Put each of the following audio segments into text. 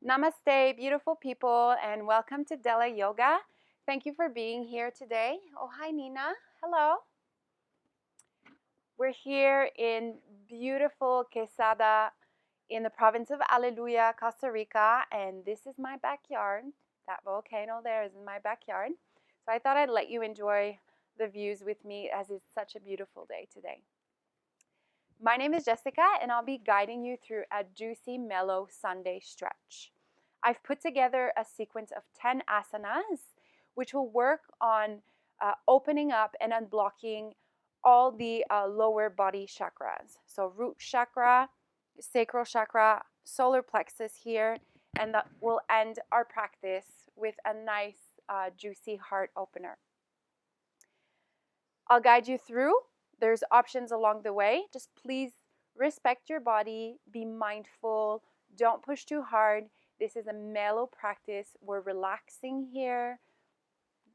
Namaste, beautiful people, and welcome to Della Yoga. Thank you for being here today. Oh, hi, Nina. Hello. We're here in beautiful Quesada in the province of Aleluya, Costa Rica, and this is my backyard. That volcano there is in my backyard. So I thought I'd let you enjoy the views with me as it's such a beautiful day today. My name is Jessica, and I'll be guiding you through a juicy, mellow Sunday stretch. I've put together a sequence of 10 asanas, which will work on opening up and unblocking all the lower body chakras. So root chakra, sacral chakra, solar plexus here, and that will end our practice with a nice, juicy heart opener. I'll guide you through. There's options along the way. Just please respect your body, be mindful, don't push too hard. This is a mellow practice. We're relaxing here.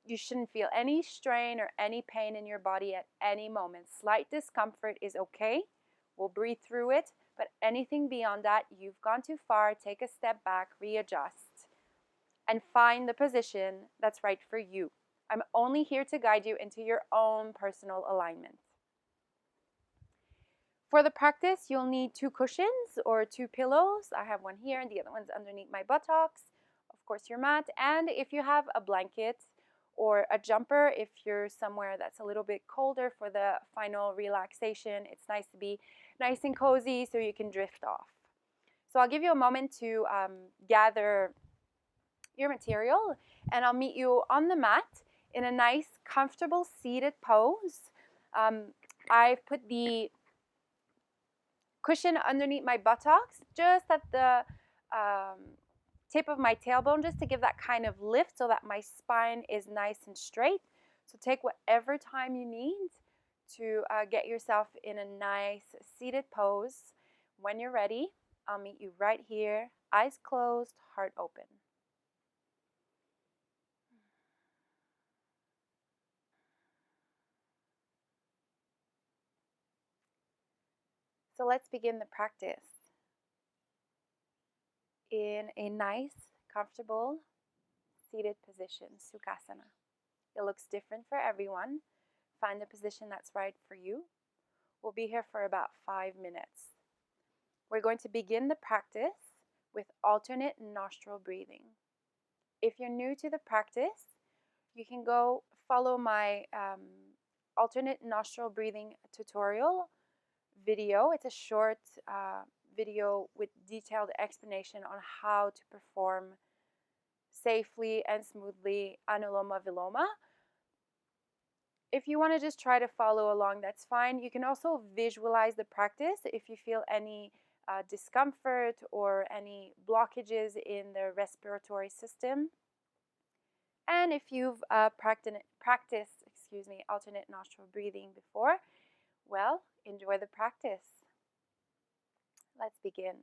You shouldn't feel any strain or any pain in your body at any moment. Slight discomfort is okay. We'll breathe through it, but anything beyond that, you've gone too far. Take a step back, readjust, and find the position that's right for you. I'm only here to guide you into your own personal alignment. For the practice, you'll need 2 cushions or 2 pillows. I have one here and the other one's underneath my buttocks. Of course, your mat. And if you have a blanket or a jumper, if you're somewhere that's a little bit colder for the final relaxation, it's nice to be nice and cozy so you can drift off. So I'll give you a moment to gather your material, and I'll meet you on the mat in a nice, comfortable seated pose. I've put the cushion underneath my buttocks, just at the tip of my tailbone, just to give that kind of lift so that my spine is nice and straight. So take whatever time you need to get yourself in a nice seated pose. When you're ready, I'll meet you right here, eyes closed, heart open. So let's begin the practice in a nice, comfortable, seated position, Sukhasana. It looks different for everyone. Find the position that's right for you. We'll be here for about 5 minutes. We're going to begin the practice with alternate nostril breathing. If you're new to the practice, you can go follow my alternate nostril breathing tutorial video. It's a short video with detailed explanation on how to perform safely and smoothly Anuloma Viloma. If you want to just try to follow along, that's fine. You can also visualize the practice if you feel any discomfort or any blockages in the respiratory system. And if you've practiced alternate nostril breathing before, well, enjoy the practice. Let's begin.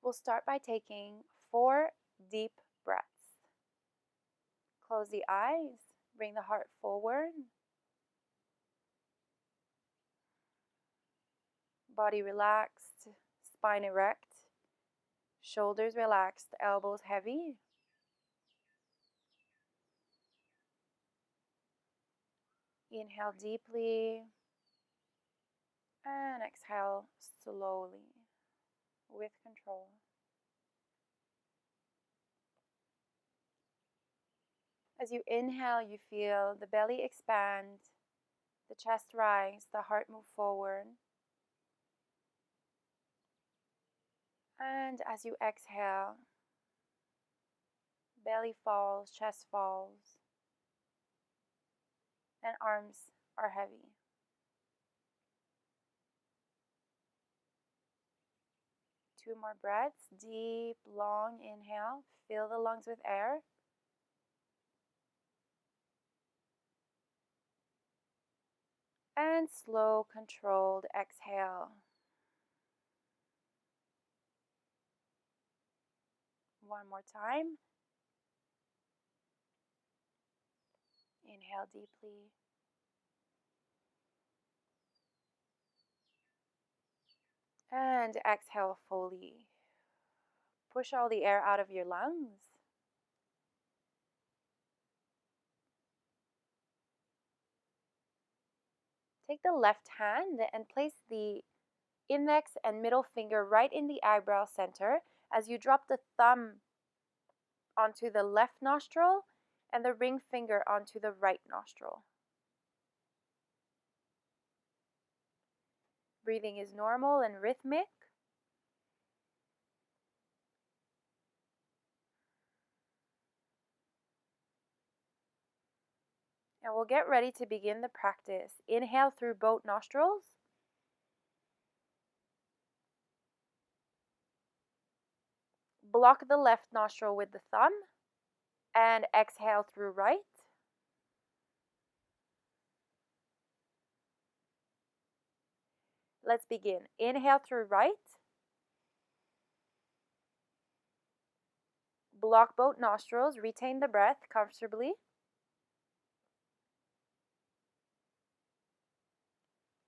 We'll start by taking 4 deep breaths. Close the eyes, bring the heart forward. Body relaxed, spine erect, shoulders relaxed, elbows heavy. Inhale deeply and exhale slowly with control. As you inhale, you feel the belly expand, the chest rise, the heart move forward. And as you exhale, belly falls, chest falls, and arms are heavy. Two more breaths. Deep, long inhale. Fill the lungs with air. And slow, controlled exhale. One more time. Inhale deeply. And exhale fully. Push all the air out of your lungs. Take the left hand and place the index and middle finger right in the eyebrow center as you drop the thumb onto the left nostril and the ring finger onto the right nostril. Breathing is normal and rhythmic. And we'll get ready to begin the practice. Inhale through both nostrils. Block the left nostril with the thumb and exhale through right. Let's begin. Inhale through right. Block both nostrils. Retain the breath comfortably.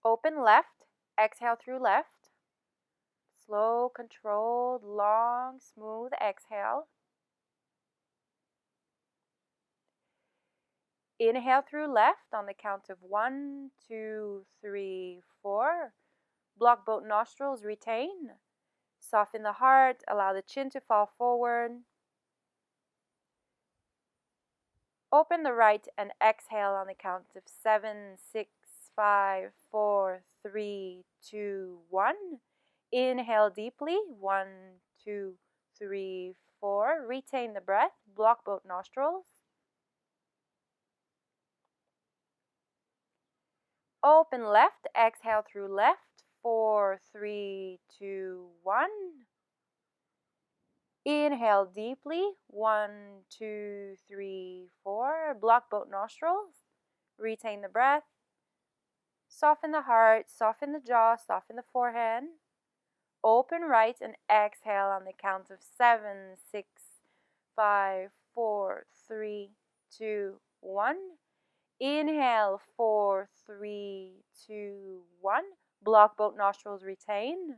Open left. Exhale through left. Slow, controlled, long, smooth exhale. Inhale through left on the count of 1, 2, 3, 4. Block both nostrils, retain. Soften the heart, allow the chin to fall forward. Open the right and exhale on the count of 7, 6, 5, 4, 3, 2, 1. Inhale deeply, 1, 2, 3, 4. Retain the breath, block both nostrils. Open left, exhale through left, 4, 3, 2, 1. Inhale deeply, 1, 2, 3, 4. Block both nostrils. Retain the breath. Soften the heart, soften the jaw, soften the forehead. Open right and exhale on the count of 7, 6, 5, 4, 3, 2, 1. Inhale, 4, 3, 2, 1. Block both nostrils, retain.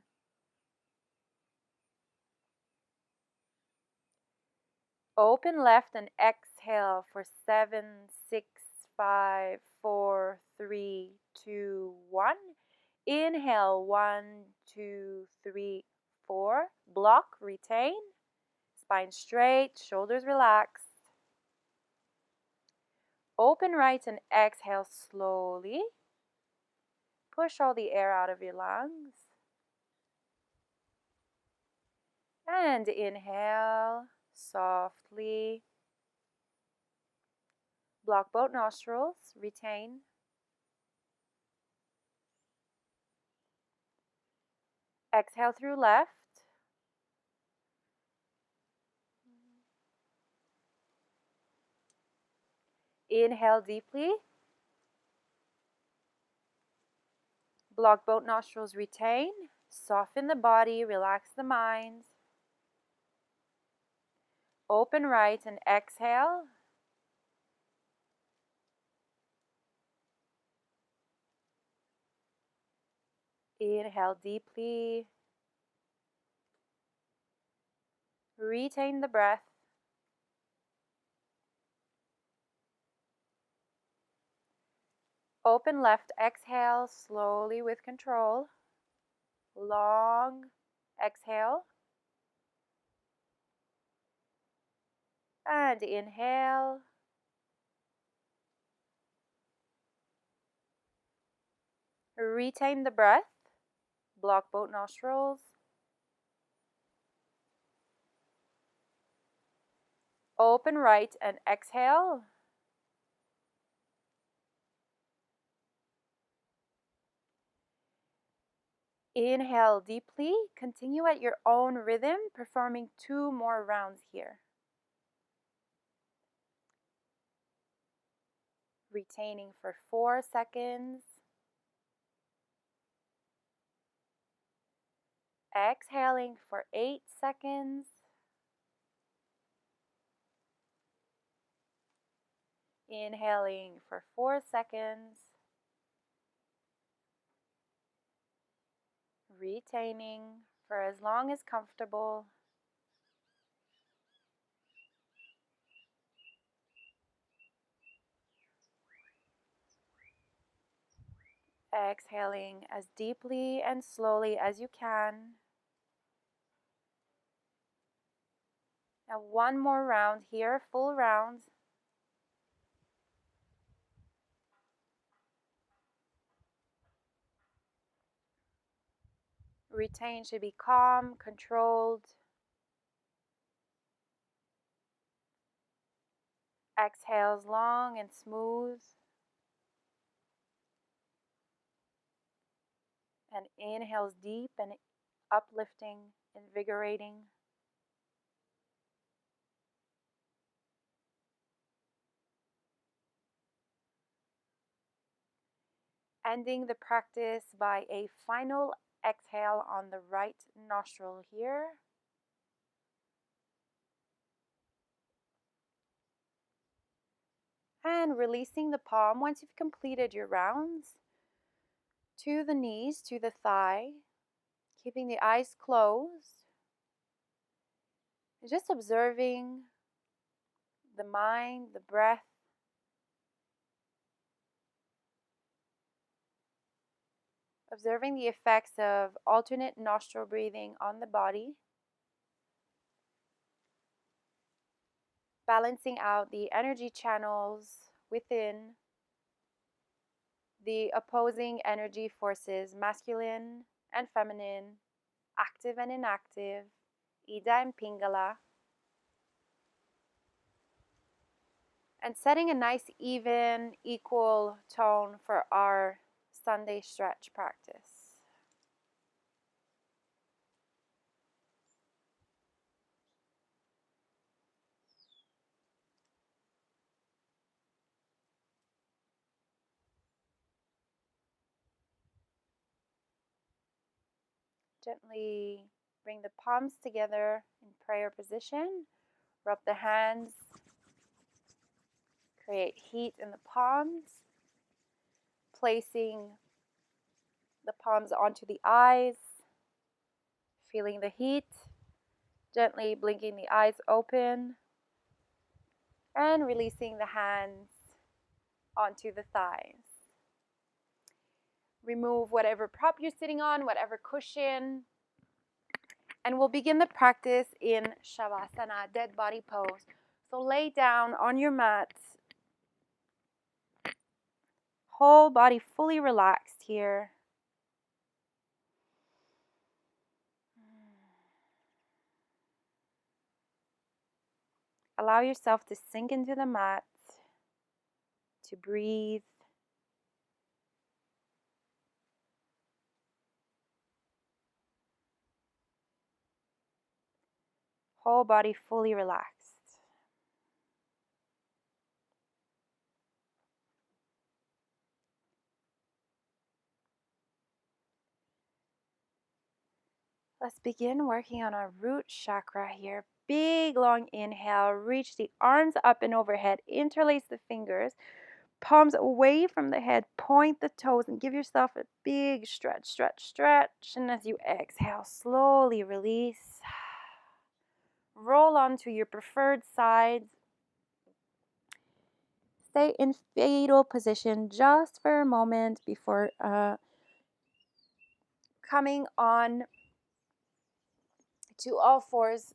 Open left and exhale for 7, 6, 5, 4, 3, 2, 1. Inhale, 1, 2, 3, 4. Block, retain. Spine straight, shoulders relaxed. Open right and exhale slowly. Push all the air out of your lungs. And inhale softly. Block both nostrils, retain. Exhale through left. Inhale deeply. Block both nostrils, retain. Soften the body, relax the mind. Open right and exhale. Inhale deeply. Retain the breath. Open left, exhale slowly with control. Long exhale. And inhale. Retain the breath. Block both nostrils. Open right and exhale. Inhale deeply. Continue at your own rhythm, performing 2 more rounds here. Retaining for 4 seconds. Exhaling for 8 seconds. Inhaling for 4 seconds. Retaining for as long as comfortable. Exhaling as deeply and slowly as you can. Now one more round here, full round. Retain should be calm, controlled. Exhales long and smooth. And inhales deep and uplifting, invigorating. Ending the practice by a final exhale on the right nostril here. And releasing the palm once you've completed your rounds to the knees, to the thigh, keeping the eyes closed. Just observing the mind, the breath. Observing the effects of alternate nostril breathing on the body. Balancing out the energy channels within, the opposing energy forces, masculine and feminine, active and inactive, Ida and Pingala. And setting a nice, even, equal tone for our Sunday stretch practice. Gently bring the palms together in prayer position. Rub the hands. Create heat in the palms. Placing the palms onto the eyes. Feeling the heat. Gently blinking the eyes open. And releasing the hands onto the thighs. Remove whatever prop you're sitting on, whatever cushion. And we'll begin the practice in Shavasana, dead body pose. So lay down on your mat. Whole body fully relaxed here. Allow yourself to sink into the mat, to breathe. Whole body fully relaxed. Let's begin working on our root chakra here. Big long inhale, reach the arms up and overhead, interlace the fingers, palms away from the head, point the toes, and give yourself a big stretch, stretch, stretch. And as you exhale, slowly release. Roll onto your preferred sides. Stay in fetal position just for a moment before coming on to all fours,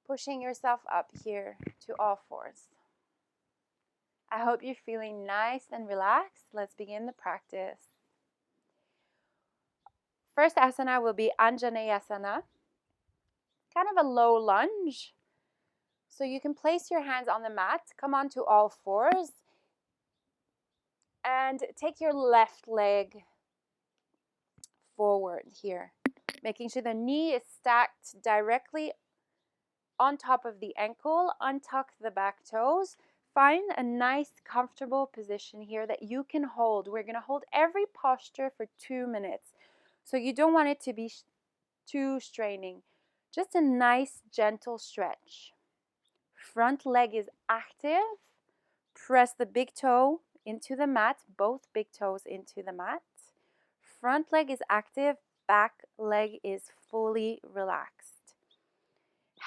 pushing yourself up here to all fours. I hope you're feeling nice and relaxed. Let's begin the practice. First asana will be Anjaneyasana, kind of a low lunge. So you can place your hands on the mat, come onto all fours, and take your left leg forward here, making sure the knee is stacked directly on top of the ankle. Untuck the back toes. Find a nice, comfortable position here that you can hold. We're going to hold every posture for 2 minutes. So you don't want it to be too straining. Just a nice, gentle stretch. Front leg is active. Press the big toe into the mat, both big toes into the mat. Front leg is active, back leg is fully relaxed.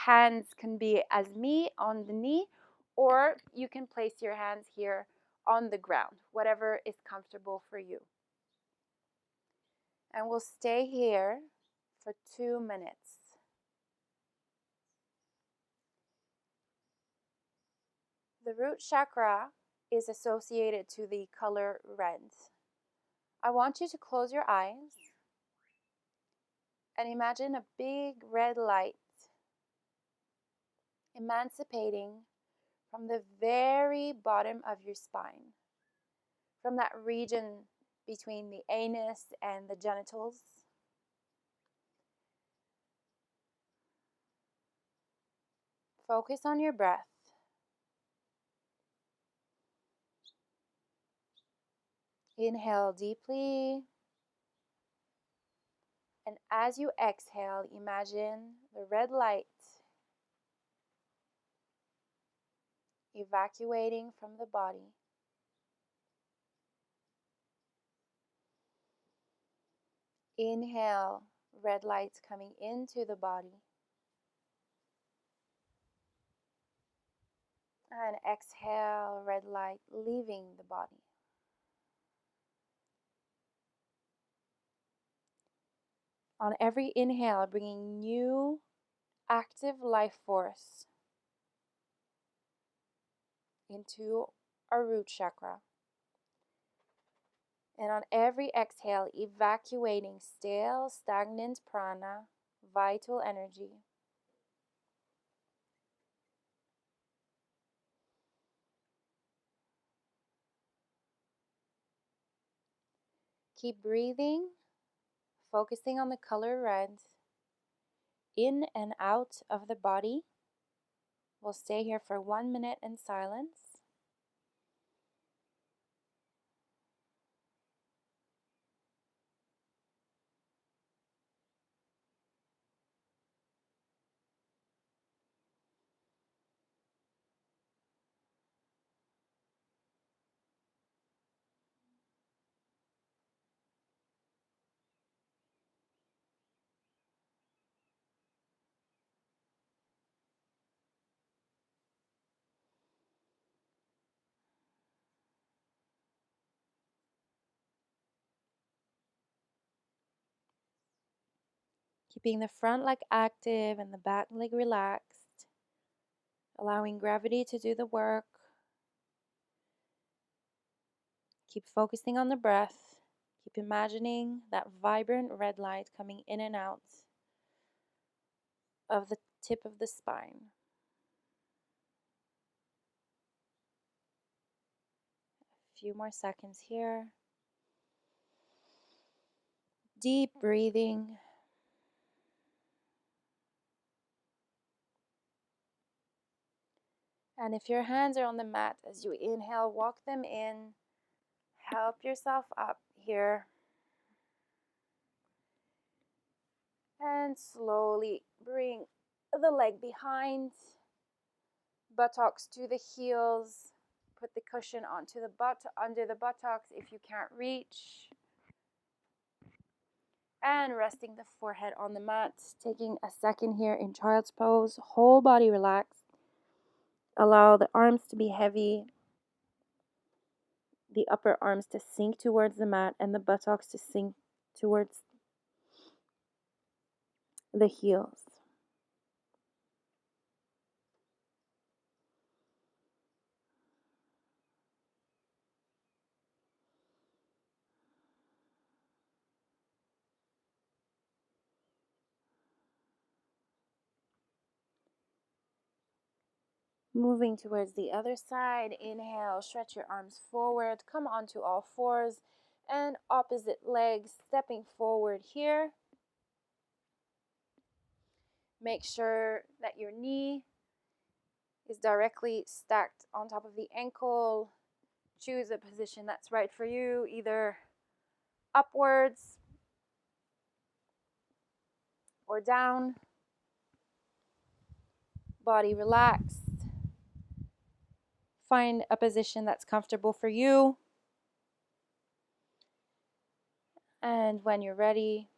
Hands can be as me on the knee, or you can place your hands here on the ground, whatever is comfortable for you. And we'll stay here for 2 minutes. The root chakra is associated to the color red. I want you to close your eyes and imagine a big red light emancipating from the very bottom of your spine, from that region between the anus and the genitals. Focus on your breath. Inhale deeply. And as you exhale, imagine the red light evacuating from the body. Inhale, red lights coming into the body. And exhale, red light leaving the body. On every inhale, bringing new active life force into our root chakra. And on every exhale, evacuating stale, stagnant prana, vital energy. Keep breathing, focusing on the color red, in and out of the body. We'll stay here for 1 minute in silence. Keeping the front leg active and the back leg relaxed, allowing gravity to do the work. Keep focusing on the breath. Keep imagining that vibrant red light coming in and out of the tip of the spine. A few more seconds here. Deep breathing. And if your hands are on the mat as you inhale, walk them in. Help yourself up here. And slowly bring the leg behind, buttocks to the heels. Put the cushion onto the under the buttocks if you can't reach. And resting the forehead on the mat. Taking a second here in child's pose. Whole body relaxed. Allow the arms to be heavy. The upper arms to sink towards the mat and the buttocks to sink towards the heels. Moving towards the other side, inhale, stretch your arms forward, come onto all fours, and opposite legs, stepping forward here. Make sure that your knee is directly stacked on top of the ankle. Choose a position that's right for you, either upwards or down. Body relaxed. Find a position that's comfortable for you. And when you're ready,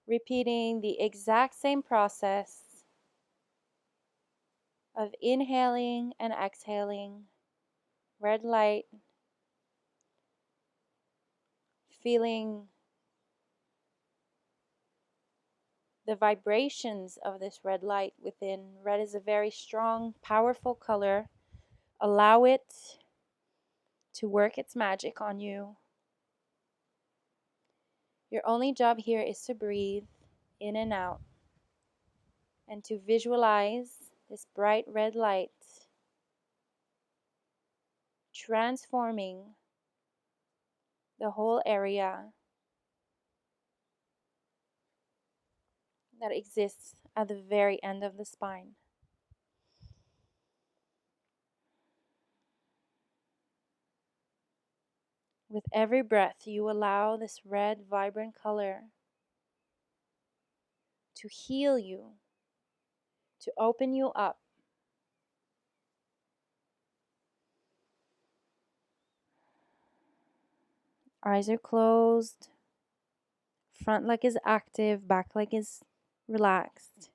repeating the exact same process of inhaling and exhaling, red light, feeling the vibrations of this red light within. Red is a very strong, powerful color. Allow it to work its magic on you. Your only job here is to breathe in and out and to visualize this bright red light transforming the whole area that exists at the very end of the spine. With every breath, you allow this red, vibrant color to heal you, to open you up. Eyes are closed. Front leg is active, back leg is relaxed.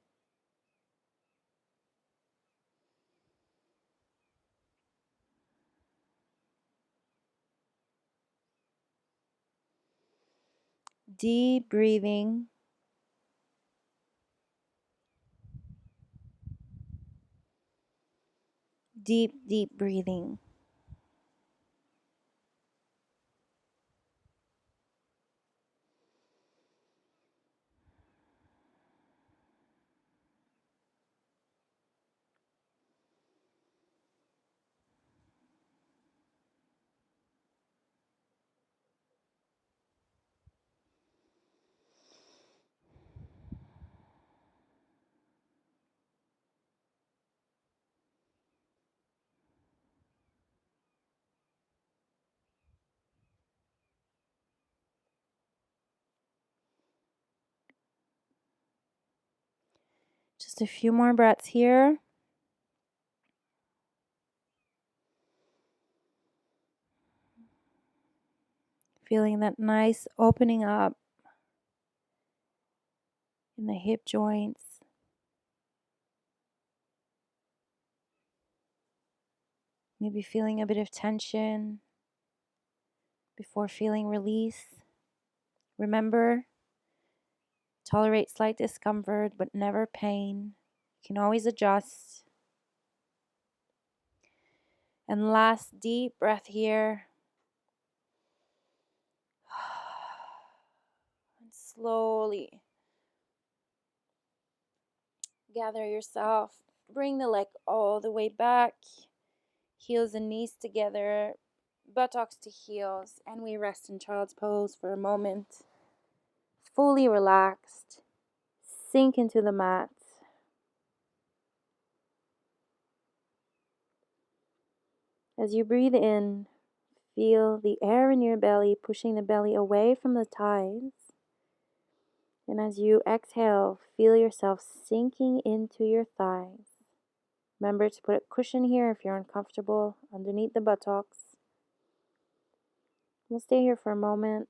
Deep breathing. Deep, deep breathing. Just a few more breaths here. Feeling that nice opening up in the hip joints. Maybe feeling a bit of tension before feeling release. Remember, tolerate slight discomfort, but never pain. You can always adjust. And last deep breath here. And slowly gather yourself. Bring the leg all the way back. Heels and knees together. Buttocks to heels. And we rest in child's pose for a moment. Fully relaxed. Sink into the mat. As you breathe in, feel the air in your belly pushing the belly away from the thighs. And as you exhale, feel yourself sinking into your thighs. Remember to put a cushion here if you're uncomfortable underneath the buttocks. We'll stay here for a moment.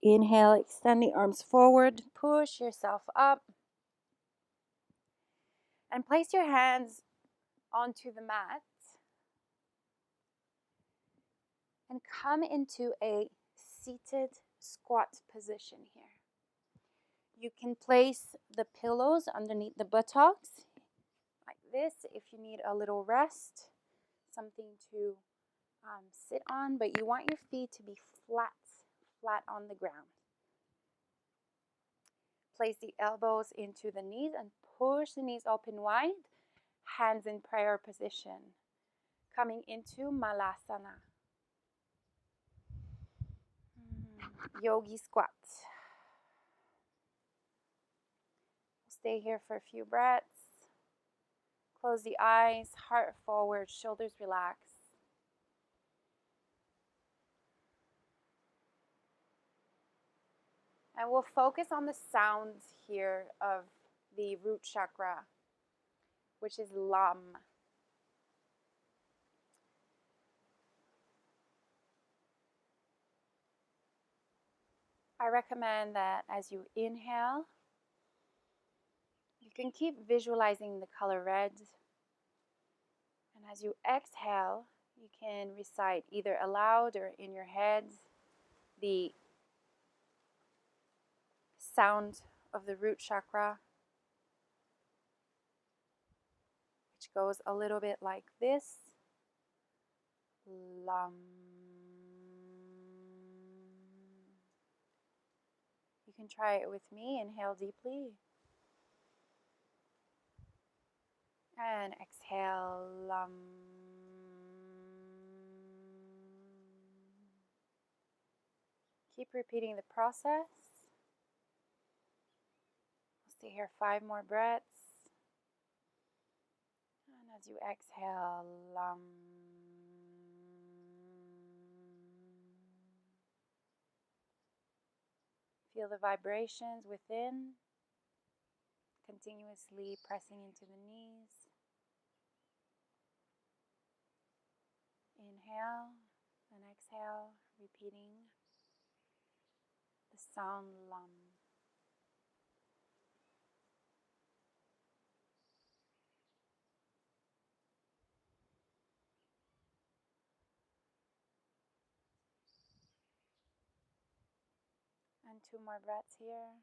Inhale, extend the arms forward, push yourself up, and place your hands onto the mat and come into a seated squat position here. You can place the pillows underneath the buttocks like this if you need a little rest, something to sit on, but you want your feet to be flat on the ground. Place the elbows into the knees and push the knees open wide, hands in prayer position. Coming into Malasana. Yogi squat. Stay here for a few breaths. Close the eyes, heart forward, shoulders relaxed. And we'll focus on the sounds here of the root chakra, which is lam. I recommend that as you inhale, you can keep visualizing the color red. And as you exhale, you can recite either aloud or in your head the sound of the root chakra, which goes a little bit like this. Lam. You can try it with me. Inhale deeply. And exhale. Lam. Keep repeating the process. We'll stay here 5 more breaths. And as you exhale, lam. Feel the vibrations within, continuously pressing into the knees. Inhale and exhale, repeating the sound lam. And 2 more breaths here.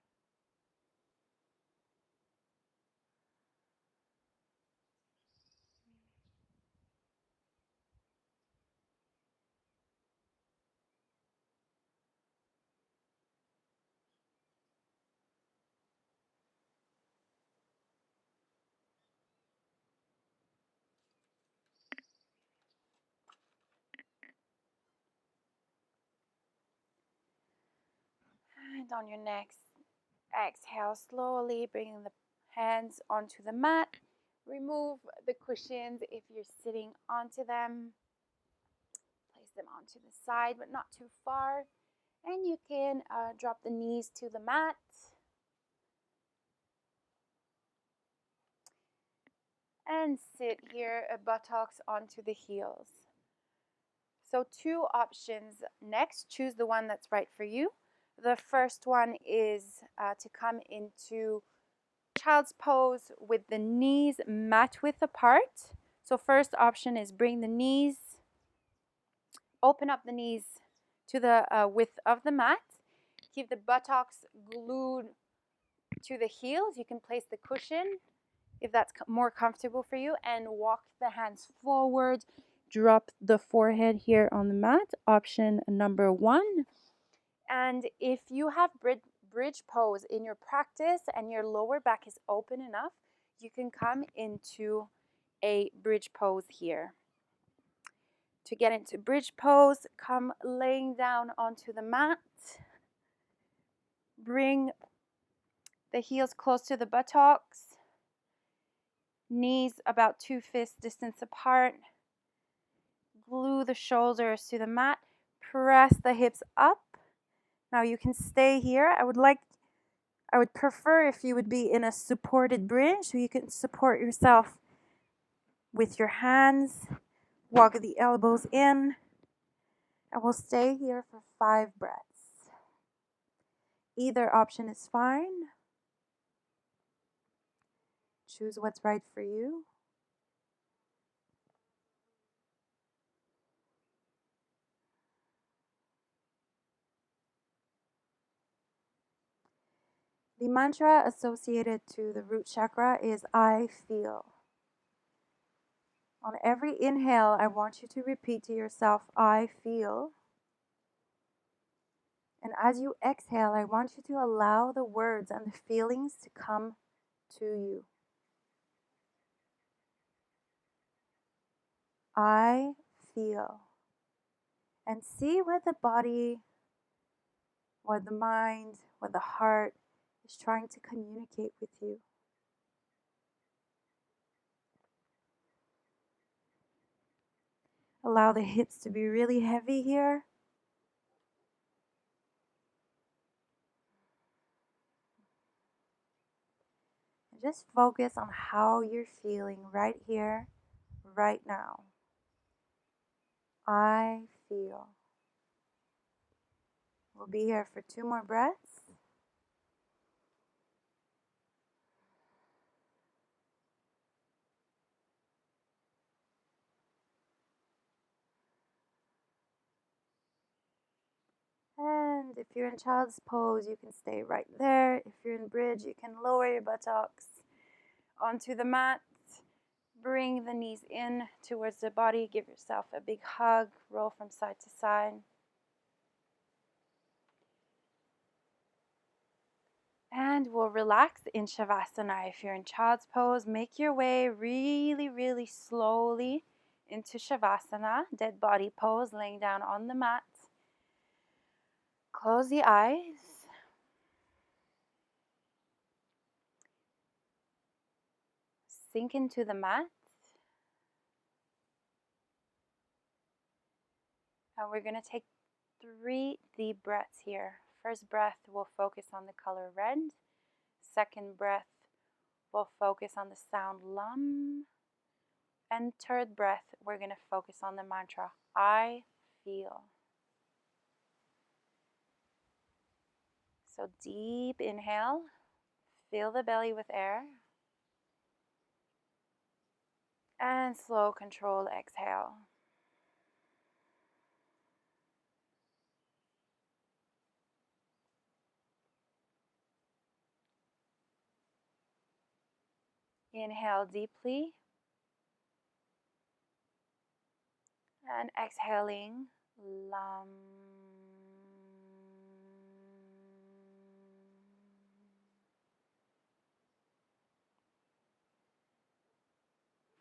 And on your next exhale, slowly bringing the hands onto the mat. Remove the cushions if you're sitting onto them. Place them onto the side, but not too far. And you can drop the knees to the mat. And sit here, buttocks onto the heels. So 2 options next. Choose the one that's right for you. The first one is to come into child's pose with the knees mat width apart. So first option is bring the knees, open up the knees to the width of the mat. Keep the buttocks glued to the heels. You can place the cushion if that's more comfortable for you, and walk the hands forward. Drop the forehead here on the mat, option number 1. And if you have bridge pose in your practice and your lower back is open enough, you can come into a bridge pose here. To get into bridge pose, come laying down onto the mat. Bring the heels close to the buttocks. Knees about 2 fist distance apart. Glue the shoulders to the mat. Press the hips up. Now you can stay here. I would prefer if you would be in a supported bridge, so you can support yourself with your hands. Walk the elbows in. And we'll stay here for 5 breaths. Either option is fine. Choose what's right for you. The mantra associated to the root chakra is I feel. On every inhale, I want you to repeat to yourself, I feel. And as you exhale, I want you to allow the words and the feelings to come to you. I feel. And see what the body, what the mind, what the heart is trying to communicate with you. Allow the hips to be really heavy here. just focus on how you're feeling right here, right now. I feel. We'll be here for 2 more breaths. And if you're in child's pose, you can stay right there. If you're in bridge, you can lower your buttocks onto the mat. Bring the knees in towards the body. Give yourself a big hug. Roll from side to side. And we'll relax in Shavasana. If you're in child's pose, make your way really, really slowly into Shavasana, dead body pose, laying down on the mat. Close the eyes. Sink into the mat. And we're going to take 3 deep breaths here. First breath, we'll focus on the color red. Second breath, we'll focus on the sound LUM. And third breath, we're going to focus on the mantra, I feel. So deep inhale, fill the belly with air. And slow, controlled exhale. Inhale deeply. And exhaling, LUM.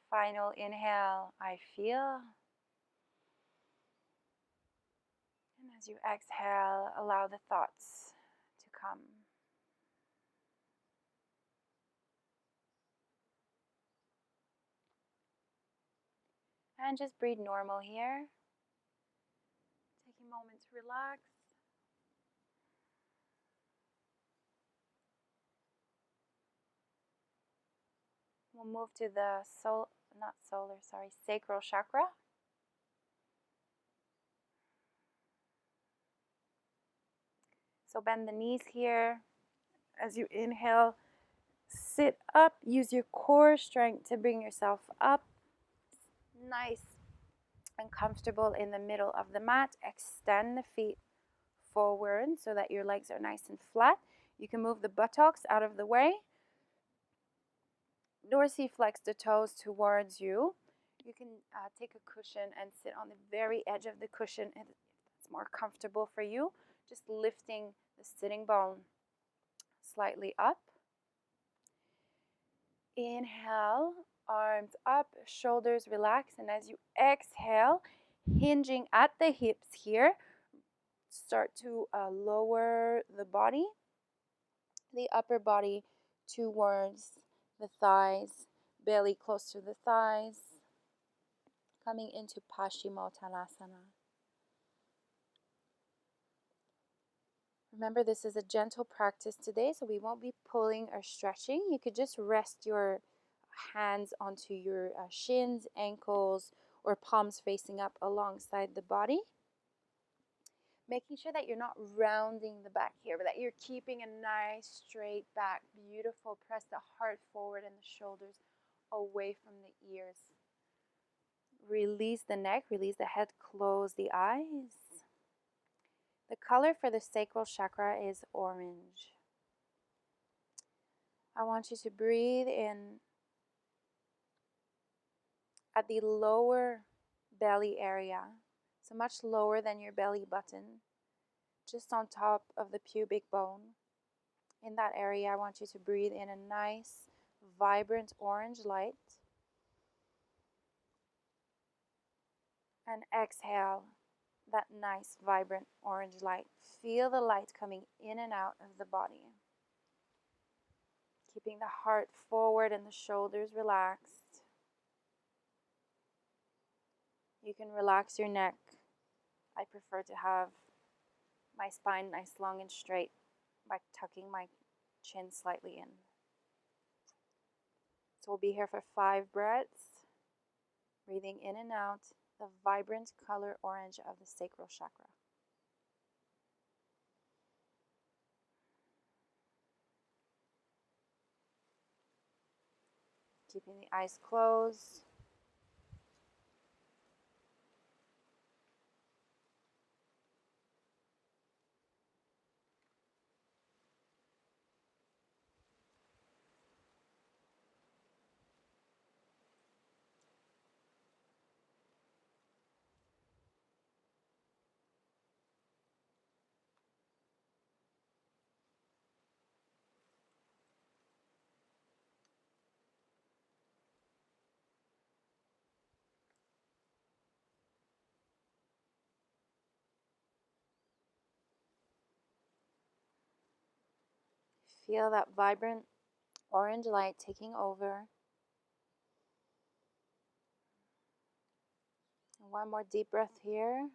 Final inhale, I feel. And as you exhale, allow the thoughts to come. And just breathe normal here. Take a moment to relax. We'll move to the Sacral Chakra. So bend the knees here. As you inhale, sit up. Use your core strength to bring yourself up. Nice and comfortable in the middle of the mat. Extend the feet forward so that your legs are nice and flat. You can move the buttocks out of the way. Dorsiflex the toes towards you. You can take a cushion and sit on the very edge of the cushion if it's more comfortable for you. Just lifting the sitting bone slightly up. Inhale, arms up, shoulders relax, and as you exhale, hinging at the hips here, start to lower the body, the upper body towards the thighs, belly close to the thighs, coming into Paschimo Talasana. Remember, this is a gentle practice today, so we won't be pulling or stretching. You could just rest your hands onto your shins, ankles, or palms facing up alongside the body. Making sure that you're not rounding the back here, but that you're keeping a nice straight back. Beautiful. Press the heart forward and the shoulders away from the ears. Release the neck, release the head, close the eyes. The color for the sacral chakra is orange. I want you to breathe in at the lower belly area, so much lower than your belly button, just on top of the pubic bone. In that area, I want you to breathe in a nice, vibrant orange light. And exhale that nice, vibrant orange light. Feel the light coming in and out of the body. Keeping the heart forward and the shoulders relaxed. You can relax your neck. I prefer to have my spine nice, long, and straight by tucking my chin slightly in. So we'll be here for 5 breaths, breathing in and out the vibrant color orange of the sacral chakra. Keeping the eyes closed. Feel that vibrant orange light taking over. And one more deep breath here.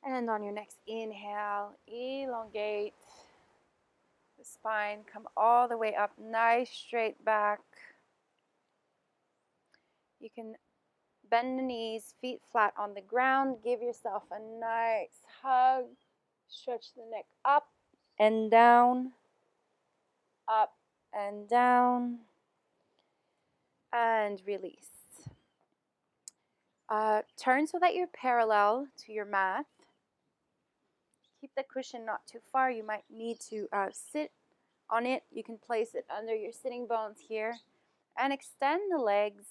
And on your next inhale, elongate the spine. Come all the way up, nice straight back. You can bend the knees, feet flat on the ground. Give yourself a nice hug. Stretch the neck up and down, up and down, and release. Turn so that you're parallel to your mat. Keep the cushion not too far. You might need to sit on it. You can place it under your sitting bones here and extend the legs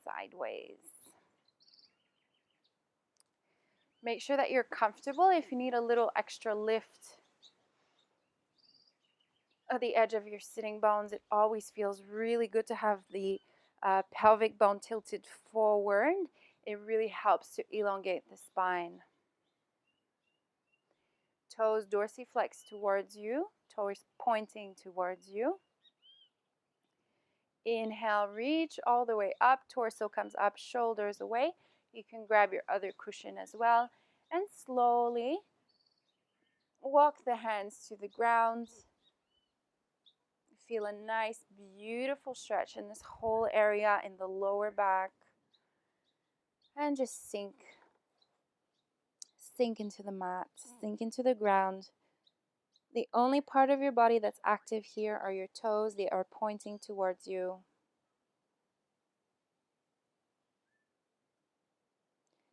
sideways. Make sure that you're comfortable. If you need a little extra lift at the edge of your sitting bones, it always feels really good to have the pelvic bone tilted forward. It really helps to elongate the spine. Toes dorsiflex towards you, toes pointing towards you. Inhale, reach all the way up, torso comes up, shoulders away. You can grab your other cushion as well and slowly walk the hands to the ground. Feel a nice, beautiful stretch in this whole area in the lower back. And just sink into the mat, sink into the ground. The only part of your body that's active here are your toes. They are pointing towards you.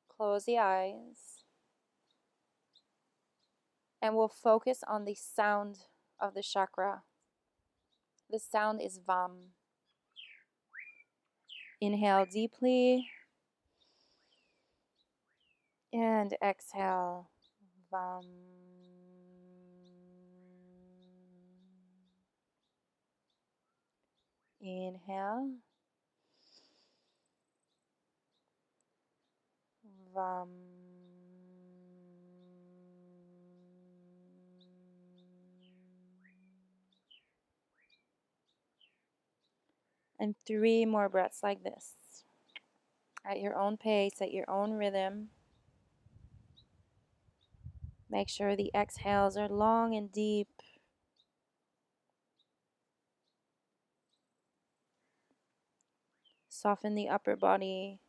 Close the eyes. And we'll focus on the sound of the chakra. The sound is Vam. Inhale deeply. And exhale. Vam. Inhale. Vam. And 3 more breaths like this. At your own pace, at your own rhythm. Make sure the exhales are long and deep. Soften the upper body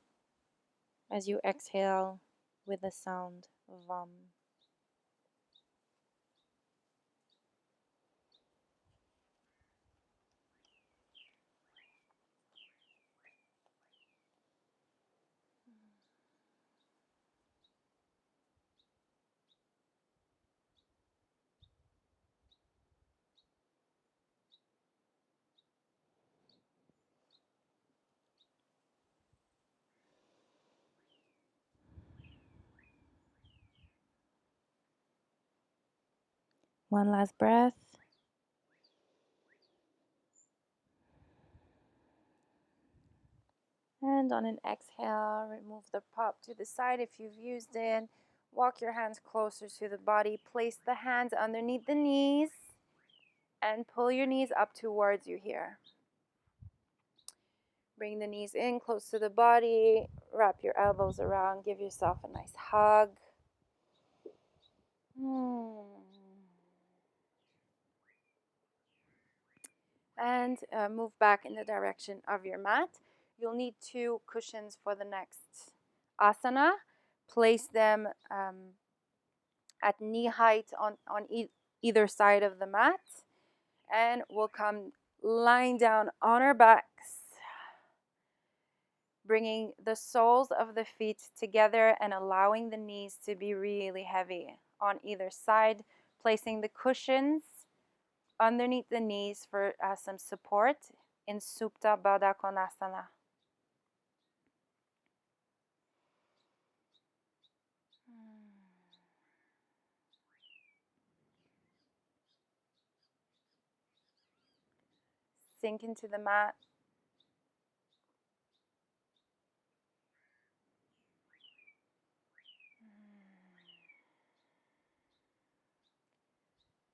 as you exhale with the sound of Vam. One last breath. And on an exhale, remove the pop to the side if you've used it. Walk your hands closer to the body. Place the hands underneath the knees and pull your knees up towards you here. Bring the knees in close to the body. Wrap your elbows around. Give yourself a nice hug. And move back in the direction of your mat. You'll need 2 cushions for the next asana. Place them at knee height on either side of the mat. And we'll come lying down on our backs, bringing the soles of the feet together and allowing the knees to be really heavy on either side. Placing the cushions underneath the knees for some support in Supta Baddha Konasana. Sink into the mat.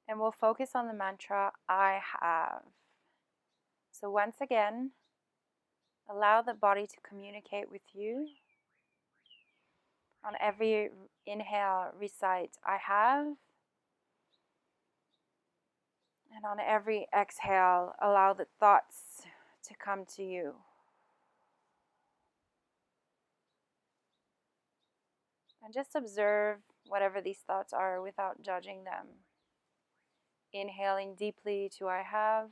And we'll focus on the mantra, I have. So once again, allow the body to communicate with you. On every inhale, recite, I have. And on every exhale, allow the thoughts to come to you. And just observe whatever these thoughts are without judging them. Inhaling deeply to I have.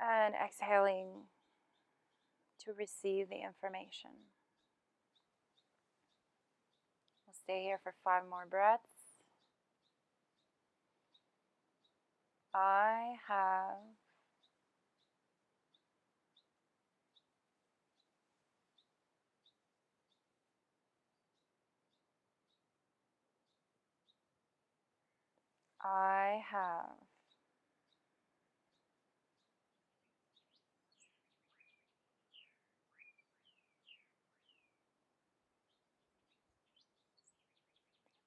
And exhaling to receive the information. We'll stay here for 5 more breaths. I have. I have.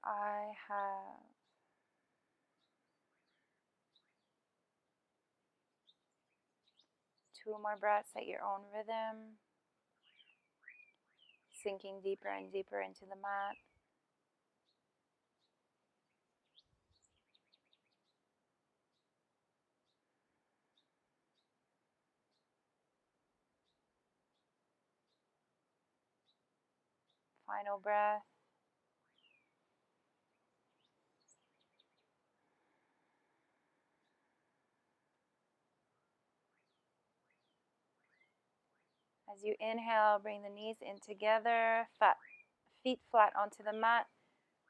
I have. Two more breaths at your own rhythm. Sinking deeper and deeper into the mat. Final breath. As you inhale, bring the knees in together, feet flat onto the mat.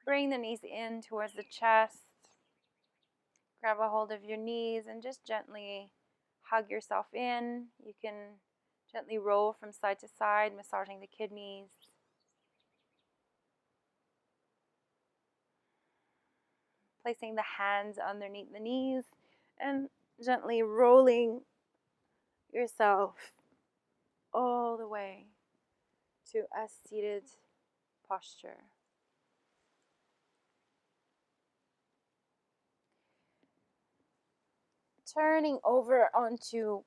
Bring the knees in towards the chest. Grab a hold of your knees and just gently hug yourself in. You can gently roll from side to side, massaging the kidneys. Placing the hands underneath the knees and gently rolling yourself all the way to a seated posture. Turning over onto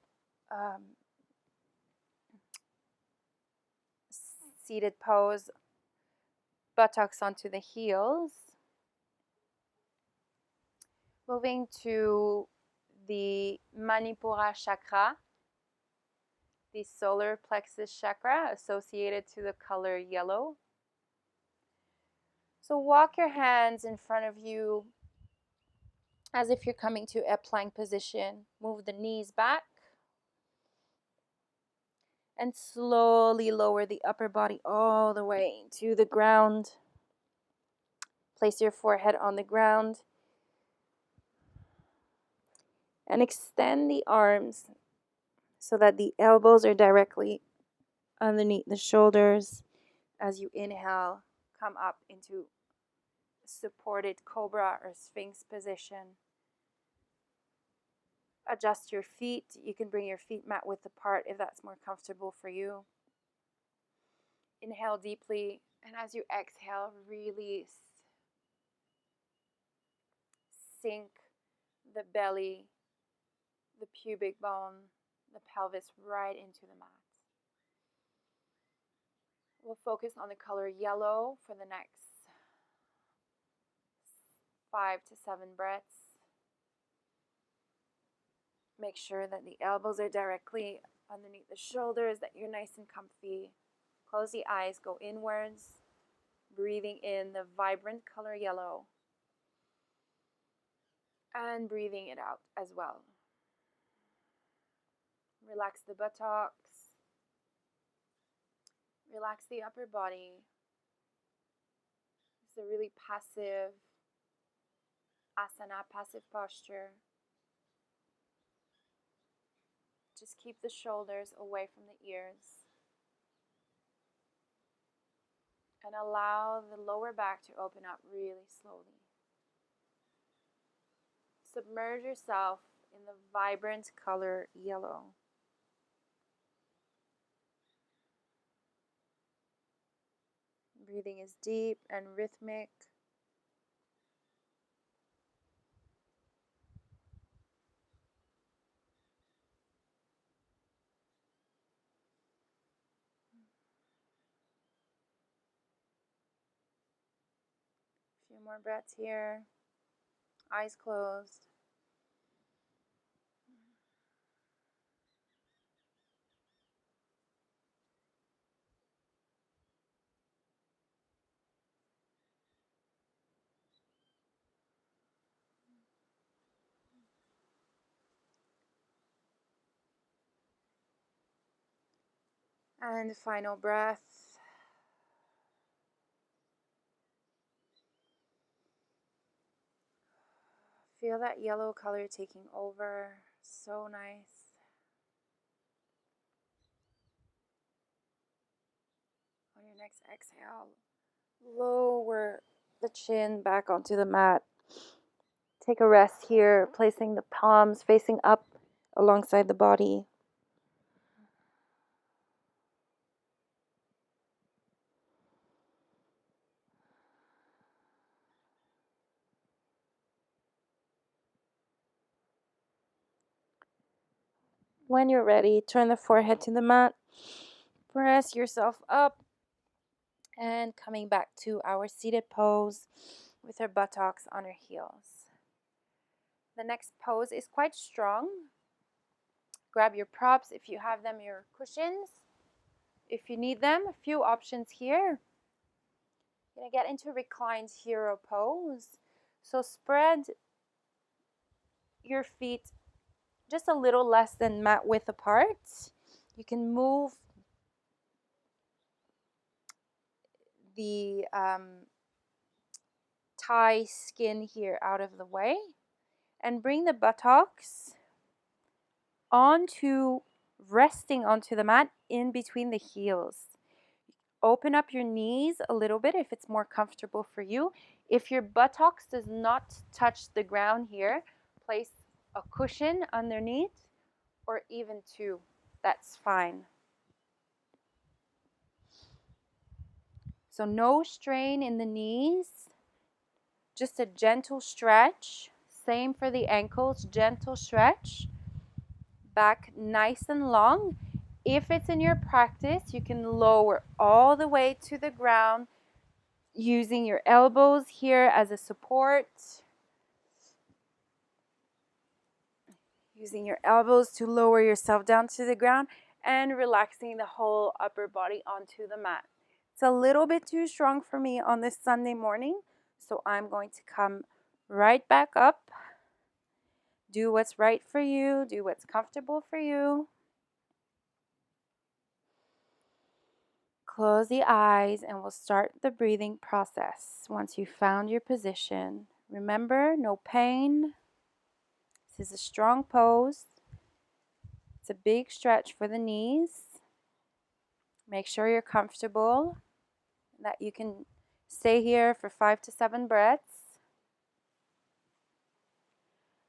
seated pose, buttocks onto the heels. Moving to the Manipura Chakra, the solar plexus chakra associated to the color yellow. So walk your hands in front of you as if you're coming to a plank position. Move the knees back. And slowly lower the upper body all the way to the ground. Place your forehead on the ground. And extend the arms so that the elbows are directly underneath the shoulders. As you inhale, come up into supported cobra or sphinx position. Adjust your feet. You can bring your feet mat width apart if that's more comfortable for you. Inhale deeply, and as you exhale, really sink the belly, the pubic bone, the pelvis right into the mat. We'll focus on the color yellow for the next 5 to 7 breaths. Make sure that the elbows are directly underneath the shoulders, that you're nice and comfy. Close the eyes, go inwards, breathing in the vibrant color yellow, and breathing it out as well. Relax the buttocks, relax the upper body. It's a really passive asana, passive posture. Just keep the shoulders away from the ears. And allow the lower back to open up really slowly. Submerge yourself in the vibrant color yellow. Breathing is deep and rhythmic. A few more breaths here. Eyes closed. And final breath. Feel that yellow color taking over. So nice. On your next exhale, lower the chin back onto the mat. Take a rest here, placing the palms facing up alongside the body. When you're ready, turn the forehead to the mat. Press yourself up and coming back to our seated pose with our buttocks on our heels. The next pose is quite strong. Grab your props if you have them, your cushions. If you need them, a few options here. You're going to get into reclined hero pose. So spread your feet just a little less than mat width apart. You can move the thigh skin here out of the way and bring the buttocks resting onto the mat in between the heels. Open up your knees a little bit if it's more comfortable for you. If your buttocks does not touch the ground here, place a cushion underneath or even two. That's fine. So no strain in the knees, just a gentle stretch. Same for the ankles, gentle stretch. Back nice and long. If it's in your practice, you can lower all the way to the ground using your elbows here as a support. Using your elbows to lower yourself down to the ground and relaxing the whole upper body onto the mat. It's a little bit too strong for me on this Sunday morning, so I'm going to come right back up. Do what's right for you. Do what's comfortable for you. Close the eyes and we'll start the breathing process. Once you've found your position, remember, no pain. This is a strong pose. It's a big stretch for the knees. Make sure you're comfortable, that you can stay here for 5 to 7 breaths.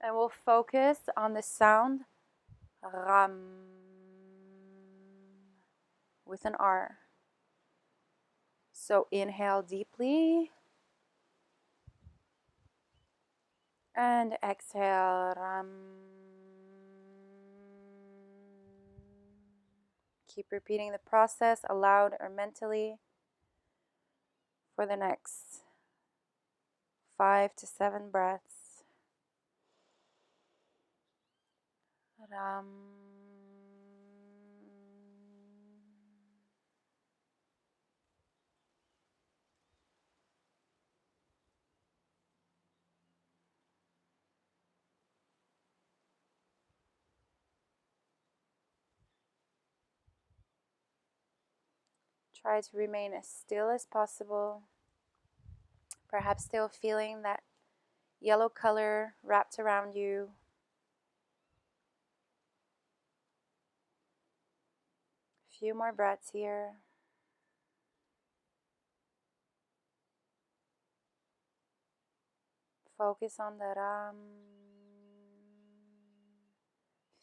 And we'll focus on the sound Ram with an R. So inhale deeply and exhale Ram. Keep repeating the process aloud or mentally for the next 5 to 7 breaths. Ram. Try to remain as still as possible. Perhaps still feeling that yellow color wrapped around you. A few more breaths here. Focus on the Ram.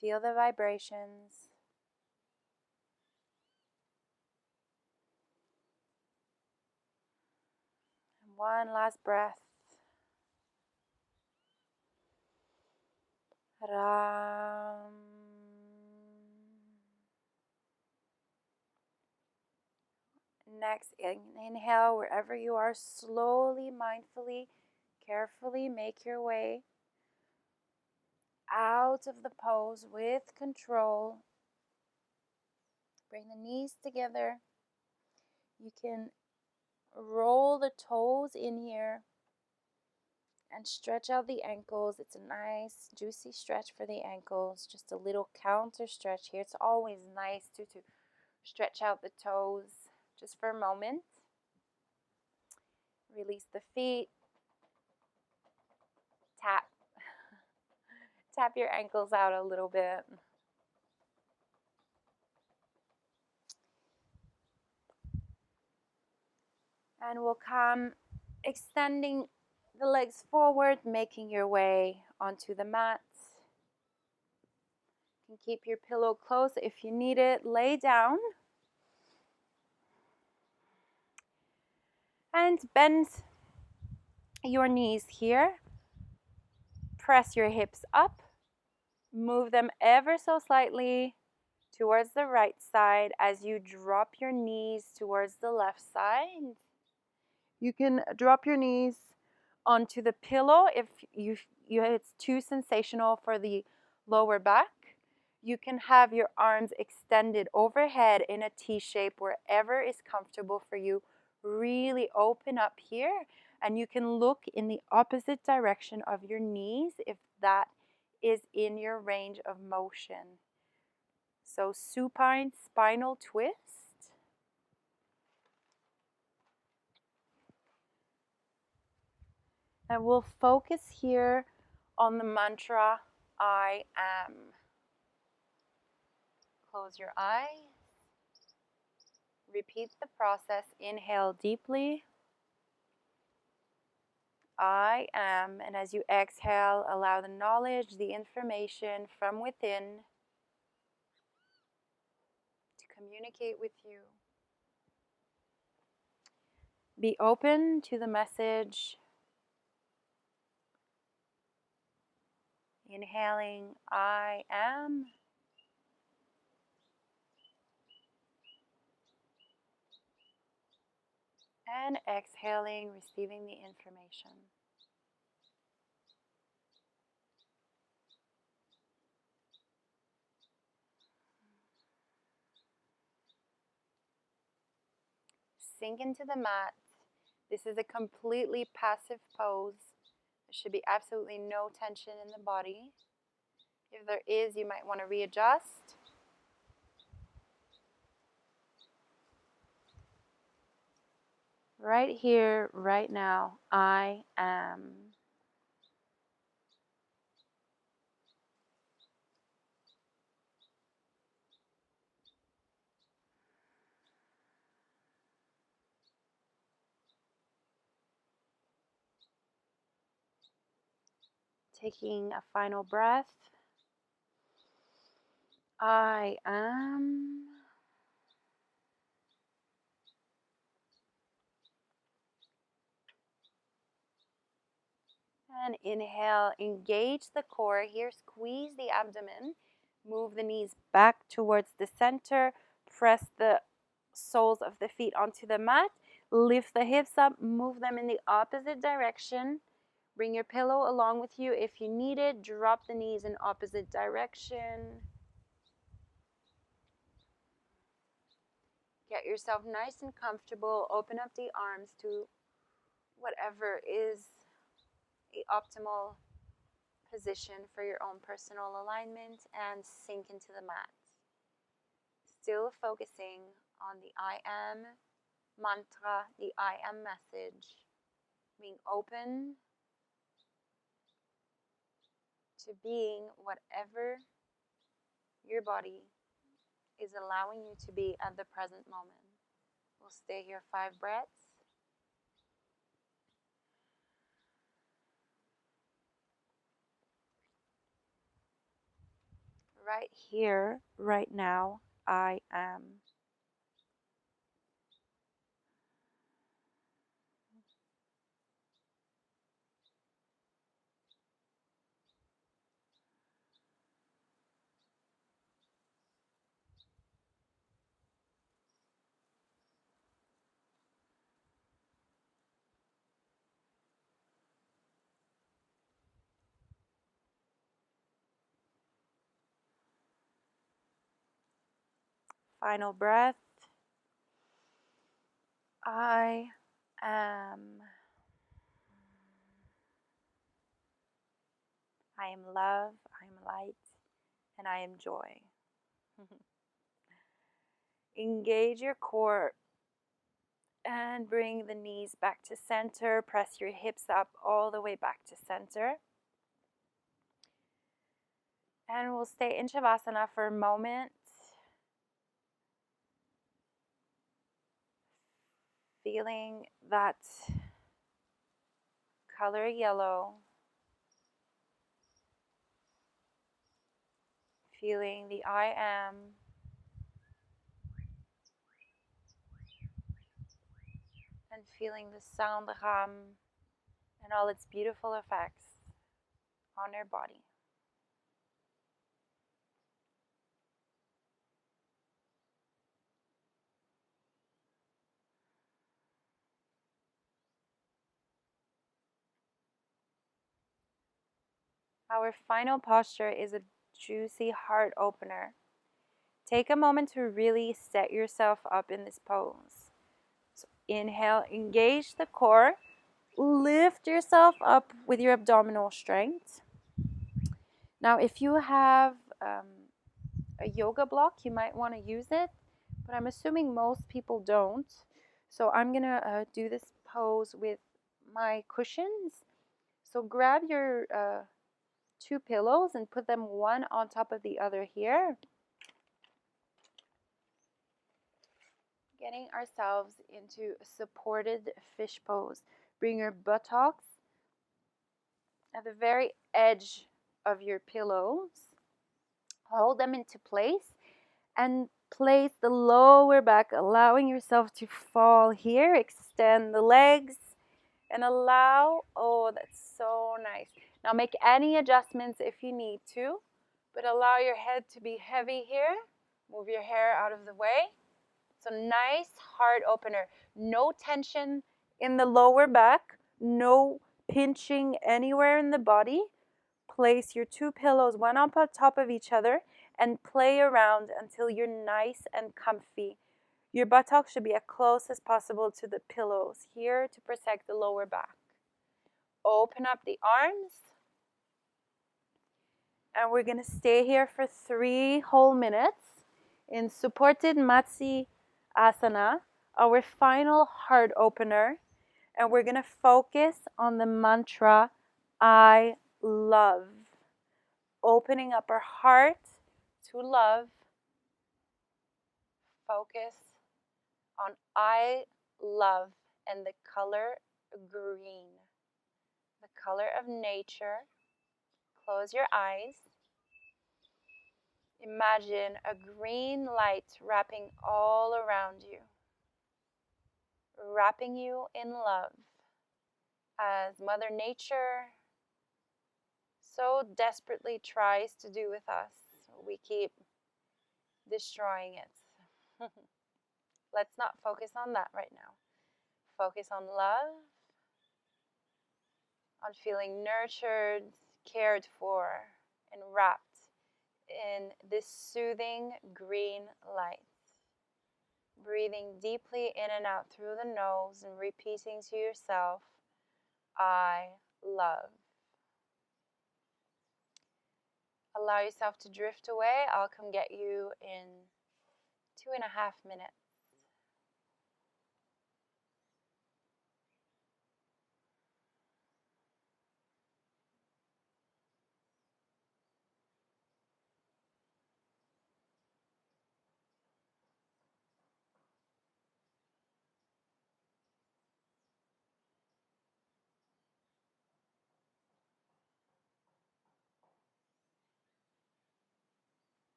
Feel the vibrations. And one last breath. Ram. Next, inhale wherever you are, slowly, mindfully, carefully make your way out of the pose with control. Bring the knees together. You can roll the toes in here and stretch out the ankles. It's a nice, juicy stretch for the ankles. Just a little counter stretch here. It's always nice to stretch out the toes just for a moment. Release the feet. Tap. Tap your ankles out a little bit. And we'll come extending the legs forward, making your way onto the mat. You can keep your pillow close if you need it. Lay down. And bend your knees here. Press your hips up. Move them ever so slightly towards the right side as you drop your knees towards the left side. You can drop your knees onto the pillow if it's too sensational for the lower back. You can have your arms extended overhead in a T shape wherever is comfortable for you. Really open up here, and you can look in the opposite direction of your knees if that is in your range of motion. So supine spinal twist. And we'll focus here on the mantra, I am. Close your eyes. Repeat the process. Inhale deeply. I am. And as you exhale, allow the knowledge, the information from within to communicate with you. Be open to the message. Inhaling, I am. And exhaling, receiving the information. Sink into the mat. This is a completely passive pose. There should be absolutely no tension in the body. If there is, you might want to readjust. Right here, right now, I am. Taking a final breath. I am. And inhale, engage the core here, squeeze the abdomen, move the knees back towards the center, press the soles of the feet onto the mat, lift the hips up, move them in the opposite direction. Bring your pillow along with you if you need it. Drop the knees in opposite direction. Get yourself nice and comfortable. Open up the arms to whatever is the optimal position for your own personal alignment, and sink into the mat. Still focusing on the I am mantra, the I am message. Being open to being whatever your body is allowing you to be at the present moment. We'll stay here 5 breaths. Right here, right now, I am. Final breath. I am. I am love, I am light, and I am joy. Engage your core and bring the knees back to center. Press your hips up all the way back to center. And we'll stay in Shavasana for a moment. Feeling that color yellow. Feeling the I am. And feeling the sound Ram and all its beautiful effects on our body. Our final posture is a juicy heart opener. Take a moment to really set yourself up in this pose. So inhale, engage the core. Lift yourself up with your abdominal strength. Now, if you have a yoga block, you might want to use it, but I'm assuming most people don't. So I'm going to do this pose with my cushions. So grab your 2 pillows and put them one on top of the other here. Getting ourselves into a supported fish pose. Bring your buttocks at the very edge of your pillows. Hold them into place and place the lower back, allowing yourself to fall here. Extend the legs and allow, oh, that's so nice. Now make any adjustments if you need to, but allow your head to be heavy here. Move your hair out of the way. So nice heart opener. No tension in the lower back. No pinching anywhere in the body. Place your 2 pillows one on top of each other and play around until you're nice and comfy. Your buttocks should be as close as possible to the pillows here to protect the lower back. Open up the arms. And we're going to stay here for 3 whole minutes in supported Matsi Asana, our final heart opener. And we're going to focus on the mantra, I love. Opening up our heart to love. Focus on I love and the color green, the color of nature, Close your eyes. Imagine a green light wrapping all around you, wrapping you in love, as Mother Nature so desperately tries to do with us. We keep destroying it. Let's not focus on that right now. Focus on love, on feeling nurtured, cared for, and wrapped in this soothing green light. Breathing deeply in and out through the nose and repeating to yourself, I love. Allow yourself to drift away. I'll come get you in 2.5 minutes.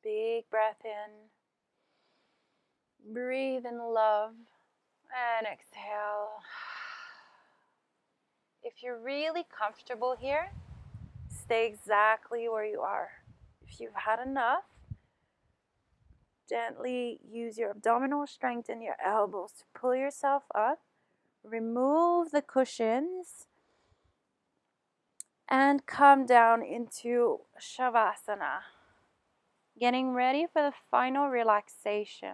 Big breath in. Breathe in love and exhale. If you're really comfortable here, stay exactly where you are. If you've had enough, gently use your abdominal strength and your elbows to pull yourself up. Remove the cushions and come down into Shavasana. Getting ready for the final relaxation.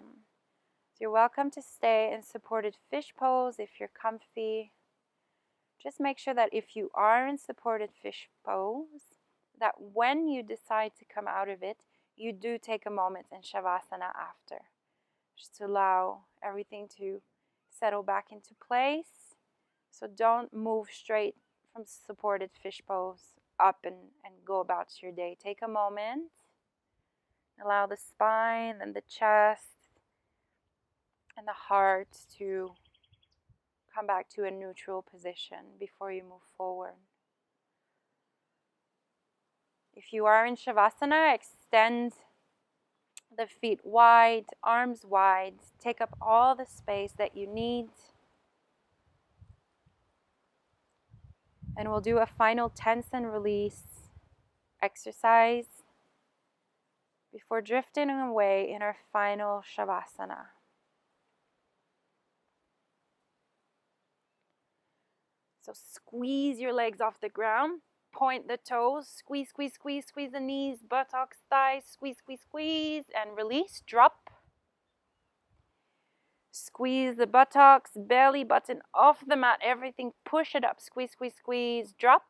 So you're welcome to stay in supported fish pose if you're comfy. Just make sure that if you are in supported fish pose, that when you decide to come out of it, you do take a moment in Shavasana after. Just to allow everything to settle back into place. So don't move straight from supported fish pose up and go about your day. Take a moment. Allow the spine and the chest and the heart to come back to a neutral position before you move forward. If you are in Shavasana, extend the feet wide, arms wide. Take up all the space that you need. And we'll do a final tense and release exercise before drifting away in our final Shavasana. So squeeze your legs off the ground. point the toes, squeeze, squeeze, squeeze, squeeze the knees, buttocks, thighs, squeeze, squeeze, squeeze, and release, drop. Squeeze the buttocks, belly button off the mat, everything, push it up, squeeze, squeeze, squeeze, drop.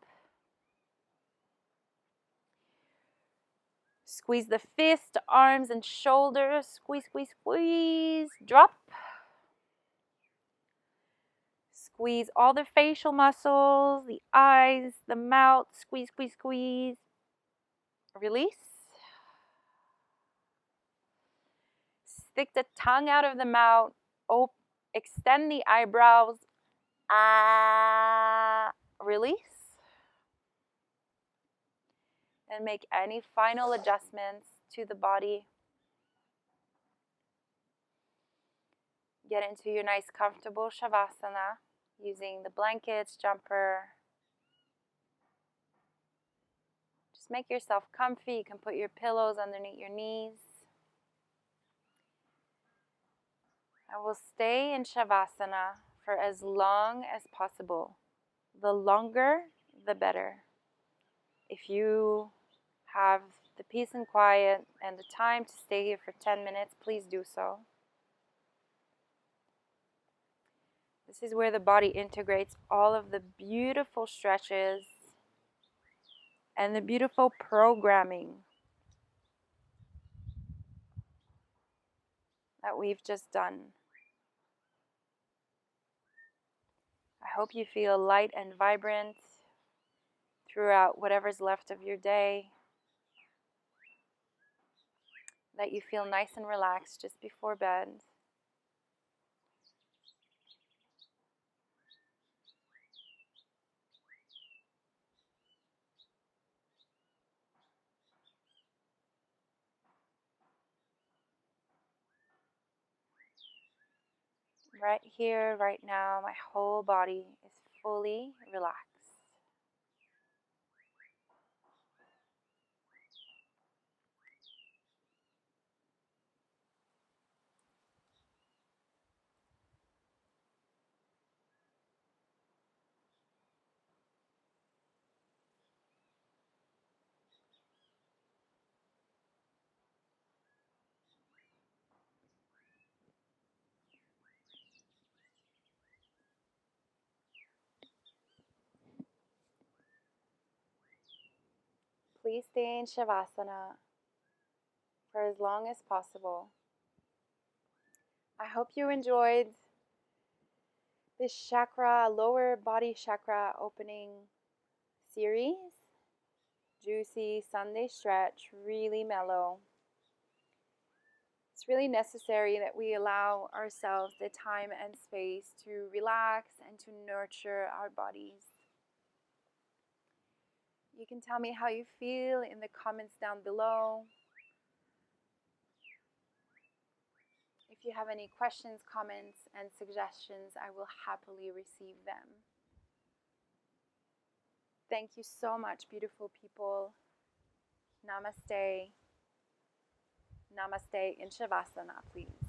Squeeze the fist, arms and shoulders, squeeze, squeeze, squeeze, drop. Squeeze all the facial muscles, the eyes, the mouth, squeeze, squeeze, squeeze, release. Stick the tongue out of the mouth, extend the eyebrows, release. And make any final adjustments to the body. Get into your nice comfortable Shavasana using the blankets, jumper. Just make yourself comfy. You can put your pillows underneath your knees. I will stay in Shavasana for as long as possible. The longer, the better. If you have the peace and quiet and the time to stay here for 10 minutes, please do so. This is where the body integrates all of the beautiful stretches and the beautiful programming that we've just done. I hope you feel light and vibrant throughout whatever's left of your day. That you feel nice and relaxed just before bed. Right here, right now, my whole body is fully relaxed. Please stay in Shavasana for as long as possible. I hope you enjoyed this chakra, lower body chakra opening series. Juicy Sunday stretch, really mellow. It's really necessary that we allow ourselves the time and space to relax and to nurture our bodies. You can tell me how you feel in the comments down below. If you have any questions, comments, and suggestions, I will happily receive them. Thank you so much, beautiful people. Namaste. Namaste in Shavasana, please.